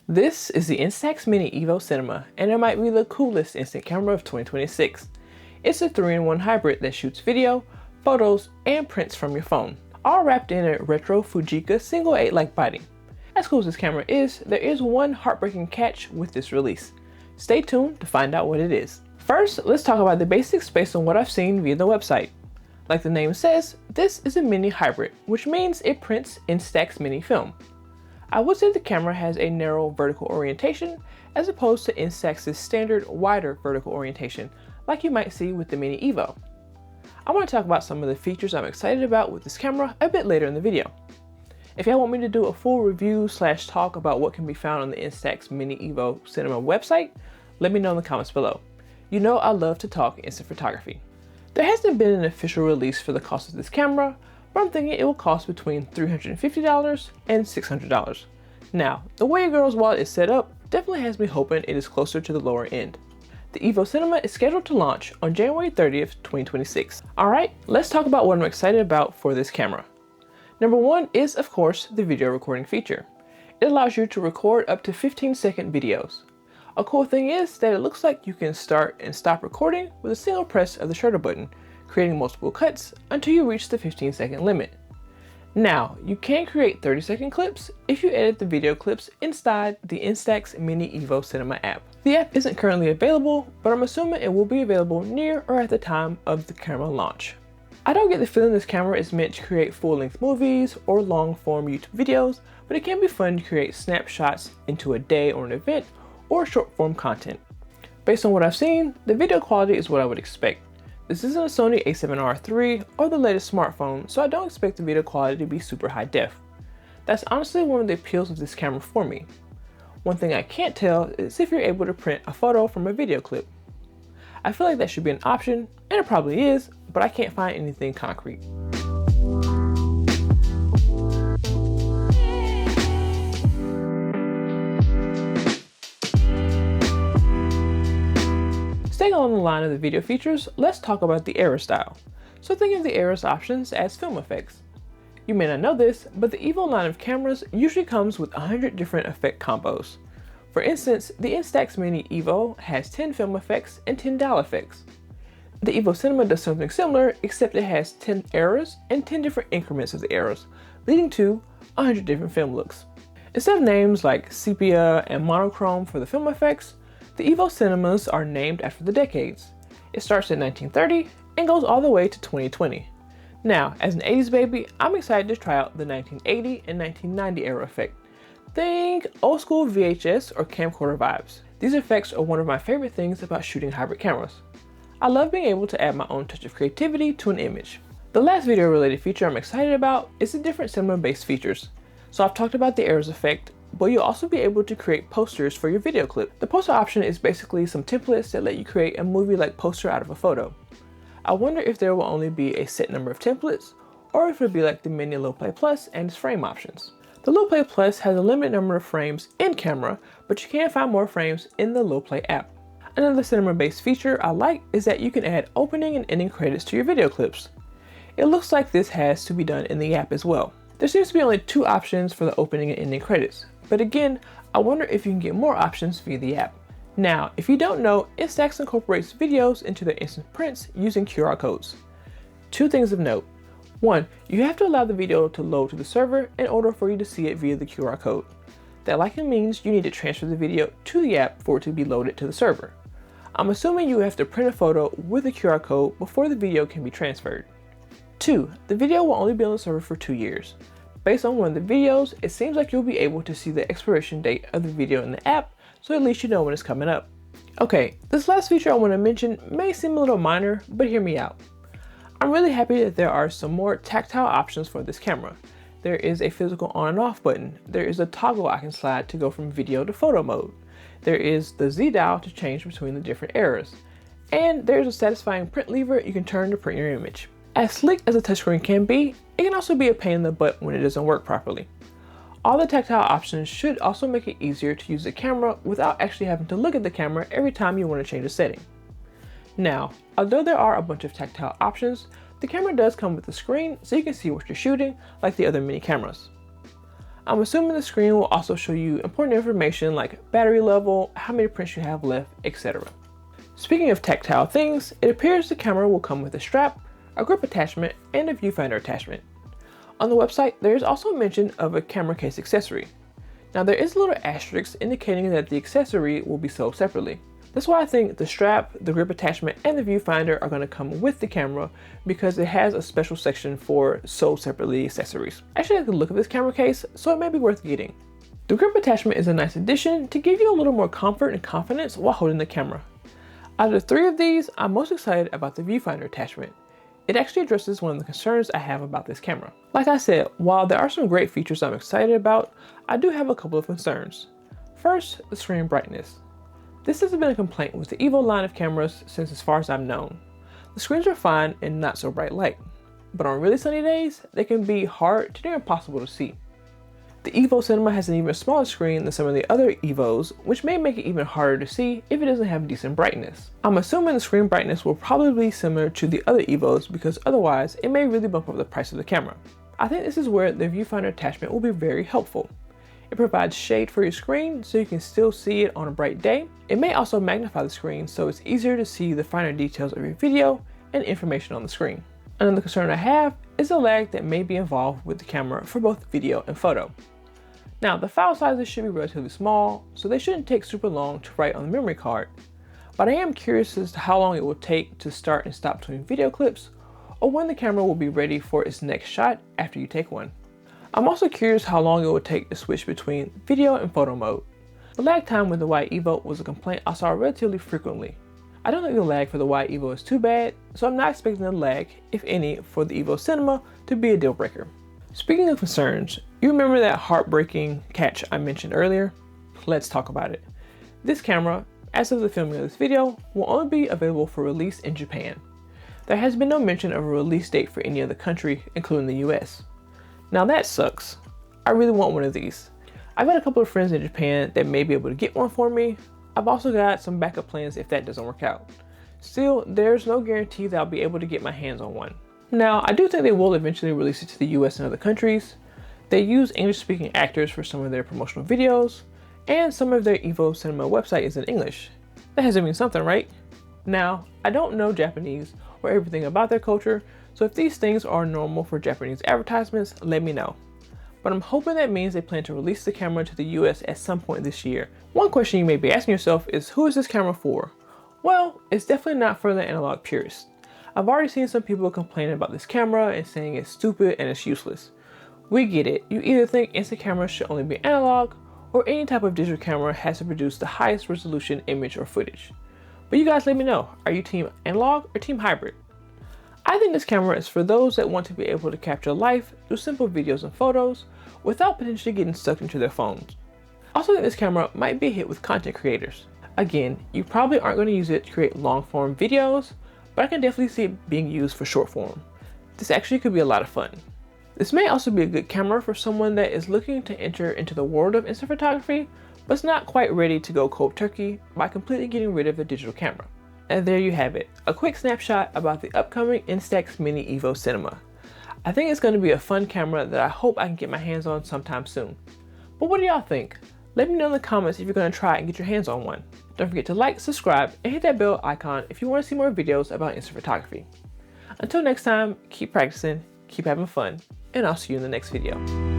This is the Instax Mini Evo Cinema, and it might be the coolest instant camera of 2026. It's a 3-in-1 hybrid that shoots video, photos, and prints from your phone, all wrapped in a retro Fujika single 8-like body. As cool as this camera is, there is one heartbreaking catch with this release. Stay tuned to find out what it is. First, let's talk about the basics based on what I've seen via the website. Like the name says, this is a mini hybrid, which means it prints Instax Mini film. I would say the camera has a narrow vertical orientation as opposed to Instax's standard wider vertical orientation like you might see with the Mini Evo. I want to talk about some of the features I'm excited about with this camera a bit later in the video. If y'all want me to do a full review / talk about what can be found on the Instax Mini Evo Cinema website, let me know in the comments below. You know I love to talk instant photography. There hasn't been an official release for the cost of this camera, but I'm thinking it will cost between $350 and $600. Now, the way your girl's wallet is set up definitely has me hoping it is closer to the lower end. The Evo Cinema is scheduled to launch on January 30th, 2026. Alright, let's talk about what I'm excited about for this camera. Number one is, of course, the video recording feature. It allows you to record up to 15-second videos. A cool thing is that it looks like you can start and stop recording with a single press of the shutter button, creating multiple cuts until you reach the 15-second limit. Now, you can create 30-second clips if you edit the video clips inside the Instax Mini Evo Cinema app. The app isn't currently available, but I'm assuming it will be available near or at the time of the camera launch. I don't get the feeling this camera is meant to create full-length movies or long-form YouTube videos, but it can be fun to create snapshots into a day or an event or short-form content. Based on what I've seen, the video quality is what I would expect. This isn't a Sony a7R III or the latest smartphone, so I don't expect the video quality to be super high def. That's honestly one of the appeals of this camera for me. One thing I can't tell is if you're able to print a photo from a video clip. I feel like that should be an option, and it probably is, but I can't find anything concrete. Staying on the line of the video features, let's talk about the era style. So think of the era's options as film effects. You may not know this, but the Evo line of cameras usually comes with 100 different effect combos. For instance, the Instax Mini Evo has 10 film effects and 10 dial effects. The Evo Cinema does something similar, except it has 10 eras and 10 different increments of the eras, leading to 100 different film looks. Instead of names like sepia and monochrome for the film effects, the Evo Cinemas are named after the decades. It starts in 1930 and goes all the way to 2020. Now, as an 80s baby, I'm excited to try out the 1980 and 1990 era effect. Think old school VHS or camcorder vibes. These effects are one of my favorite things about shooting hybrid cameras. I love being able to add my own touch of creativity to an image. The last video related feature I'm excited about is the different cinema based features. So I've talked about the eras effect, but you'll also be able to create posters for your video clip. The poster option is basically some templates that let you create a movie-like poster out of a photo. I wonder if there will only be a set number of templates, or if it'll be like the Mini Low Play Plus and its frame options. The Low Play Plus has a limited number of frames in camera, but you can find more frames in the Low Play app. Another cinema-based feature I like is that you can add opening and ending credits to your video clips. It looks like this has to be done in the app as well. There seems to be only 2 options for the opening and ending credits, but again, I wonder if you can get more options via the app. Now, if you don't know, Instax incorporates videos into their instant prints using QR codes. 2 things of note. 1, you have to allow the video to load to the server in order for you to see it via the QR code. That likely means you need to transfer the video to the app for it to be loaded to the server. I'm assuming you have to print a photo with a QR code before the video can be transferred. 2, the video will only be on the server for 2 years. Based on one of the videos, it seems like you'll be able to see the expiration date of the video in the app, so at least you know when it's coming up. Okay, this last feature I want to mention may seem a little minor, but hear me out. I'm really happy that there are some more tactile options for this camera. There is a physical on and off button. There is a toggle I can slide to go from video to photo mode. There is the Z dial to change between the different eras. And there's a satisfying print lever you can turn to print your image. As sleek as a touchscreen can be, it can also be a pain in the butt when it doesn't work properly. All the tactile options should also make it easier to use the camera without actually having to look at the camera every time you want to change a setting. Now, although there are a bunch of tactile options, the camera does come with a screen so you can see what you're shooting like the other mini cameras. I'm assuming the screen will also show you important information like battery level, how many prints you have left, etc. Speaking of tactile things, it appears the camera will come with a strap, a grip attachment, and a viewfinder attachment. On the website, there is also mention of a camera case accessory. Now there is a little asterisk indicating that the accessory will be sold separately. That's why I think the strap, the grip attachment, and the viewfinder are going to come with the camera because it has a special section for sold separately accessories. Actually, I like the look of this camera case, so it may be worth getting. The grip attachment is a nice addition to give you a little more comfort and confidence while holding the camera. Out of the three of these, I'm most excited about the viewfinder attachment. It actually addresses one of the concerns I have about this camera. Like I said, while there are some great features I'm excited about, I do have a couple of concerns. First, the screen brightness. This has been a complaint with the Evo line of cameras since as far as I've known. The screens are fine in not so bright light, but on really sunny days, they can be hard to near impossible to see. The Evo Cinema has an even smaller screen than some of the other Evos, which may make it even harder to see if it doesn't have decent brightness. I'm assuming the screen brightness will probably be similar to the other Evos because otherwise it may really bump up the price of the camera. I think this is where the viewfinder attachment will be very helpful. It provides shade for your screen so you can still see it on a bright day. It may also magnify the screen so it's easier to see the finer details of your video and information on the screen. Another concern I have is the lag that may be involved with the camera for both video and photo. Now, the file sizes should be relatively small, so they shouldn't take super long to write on the memory card. But I am curious as to how long it will take to start and stop between video clips, or when the camera will be ready for its next shot after you take one. I'm also curious how long it will take to switch between video and photo mode. The lag time with the Wide Evo was a complaint I saw relatively frequently. I don't think the lag for the Wide Evo is too bad, so I'm not expecting the lag, if any, for the Evo Cinema to be a deal breaker. Speaking of concerns, you remember that heartbreaking catch I mentioned earlier? Let's talk about it. This camera, as of the filming of this video, will only be available for release in Japan. There has been no mention of a release date for any other country, including the US. Now that sucks. I really want one of these. I've got a couple of friends in Japan that may be able to get one for me. I've also got some backup plans if that doesn't work out. Still, there's no guarantee that I'll be able to get my hands on one. Now, I do think they will eventually release it to the US and other countries. They use English-speaking actors for some of their promotional videos, and some of their Evo Cinema website is in English. That has to mean something, right? Now, I don't know Japanese or everything about their culture, so if these things are normal for Japanese advertisements, let me know. But I'm hoping that means they plan to release the camera to the US at some point this year. One question you may be asking yourself is, who is this camera for? Well, it's definitely not for the analog purists. I've already seen some people complaining about this camera and saying it's stupid and it's useless. We get it. You either think instant cameras should only be analog, or any type of digital camera has to produce the highest resolution image or footage. But you guys let me know, are you team analog or team hybrid? I think this camera is for those that want to be able to capture life through simple videos and photos without potentially getting sucked into their phones. I also think this camera might be a hit with content creators. Again, you probably aren't going to use it to create long form videos, but I can definitely see it being used for short form. This actually could be a lot of fun. This may also be a good camera for someone that is looking to enter into the world of instant photography, but is not quite ready to go cold turkey by completely getting rid of the digital camera. And there you have it, a quick snapshot about the upcoming Instax Mini Evo Cinema. I think it's going to be a fun camera that I hope I can get my hands on sometime soon. But what do y'all think? Let me know in the comments if you're going to try and get your hands on one. Don't forget to like, subscribe, and hit that bell icon if you want to see more videos about instant photography. Until next time, keep practicing, keep having fun, and I'll see you in the next video.